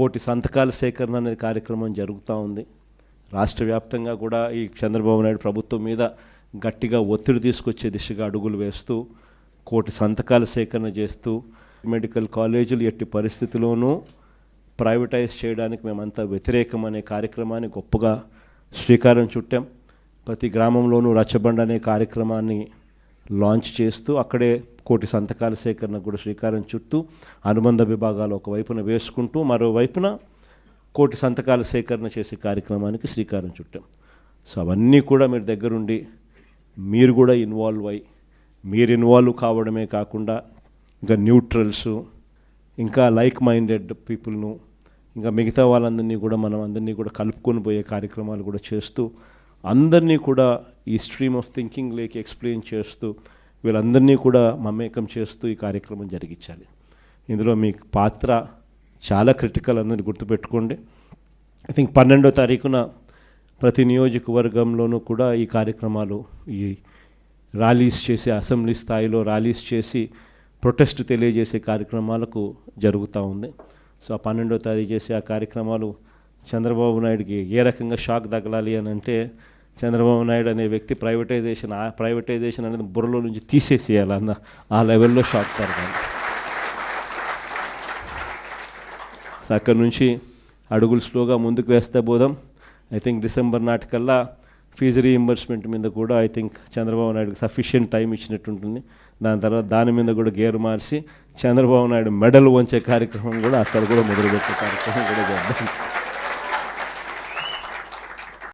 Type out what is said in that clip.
కోటి సంతకాల సేకరణ అనే కార్యక్రమం జరుగుతూ ఉంది. రాష్ట్ర వ్యాప్తంగా కూడా ఈ చంద్రబాబు నాయుడు ప్రభుత్వం మీద గట్టిగా ఒత్తిడి తీసుకొచ్చే దిశగా అడుగులు వేస్తూ కోటి సంతకాల సేకరణ చేస్తూ మెడికల్ కాలేజీలు ఎట్టి పరిస్థితుల్లోనూ ప్రైవేటైజ్ చేయడానికి మేమంతా వ్యతిరేకం అనే కార్యక్రమాన్ని గొప్పగా శ్రీకారం చుట్టాం. ప్రతి గ్రామంలోనూ రచ్చబండ అనే కార్యక్రమాన్ని లాంచ్ చేస్తూ అక్కడే కోటి సంతకాల సేకరణ కూడా శ్రీకారం చుట్టూ అనుబంధ విభాగాలు ఒకవైపున వేసుకుంటూ మరోవైపున కోటి సంతకాల సేకరణ చేసే కార్యక్రమానికి శ్రీకారం చుట్టాం. సో అవన్నీ కూడా మీరు దగ్గరుండి మీరు కూడా ఇన్వాల్వ్ అయ్యి మీరు ఇన్వాల్వ్ కావడమే కాకుండా ఇంకా న్యూట్రల్స్ ఇంకా లైక్ మైండెడ్ పీపుల్ను ఇంకా మిగతా వాళ్ళందరినీ కూడా మనం అందరినీ కూడా కలుపుకొని పోయే కార్యక్రమాలు కూడా చేస్తూ అందరినీ కూడా ఈ స్ట్రీమ్ ఆఫ్ థింకింగ్ లేకి ఎక్స్ప్లెయిన్ చేస్తూ వీళ్ళందరినీ కూడా మమేకం చేస్తూ ఈ కార్యక్రమం జరిగించాలి. ఇందులో మీ పాత్ర చాలా క్రిటికల్ అన్నది గుర్తుపెట్టుకోండి. ఐ థింక్ 12వ తారీఖున ప్రతి నియోజకవర్గంలోనూ కూడా ఈ కార్యక్రమాలు ఈ ర్యాలీస్ చేసి అసెంబ్లీ స్థాయిలో ర్యాలీస్ చేసి ప్రొటెస్ట్ తెలియజేసే కార్యక్రమాలకు జరుగుతూ ఉంది. సో ఆ 12వ తారీఖు చేసే ఆ కార్యక్రమాలు చంద్రబాబు నాయుడికి ఏ రకంగా షాక్ తగలాలి అని అంటే చంద్రబాబు నాయుడు అనే వ్యక్తి ప్రైవేటైజేషన్ అనేది బుర్రలో నుంచి తీసేసేయాలన్న ఆ లెవెల్లో షాక్ తరగాలి. సో అక్కడి నుంచి అడుగులు స్లోగా ముందుకు వేస్తే పోదాం. ఐ థింక్ డిసెంబర్ నాటికల్లా ఫీజు రీయింబర్స్మెంట్ మీద కూడా ఐ థింక్ చంద్రబాబు నాయుడుకి సఫిషియెంట్ టైం ఇచ్చినట్టుంటుంది. దాని తర్వాత దాని మీద కూడా గేరు మార్చి చంద్రబాబు నాయుడు మెడల్ వంచే కార్యక్రమం కూడా అక్కడ కూడా మొదలుపెట్టే కార్యక్రమం కూడా చేద్దాం.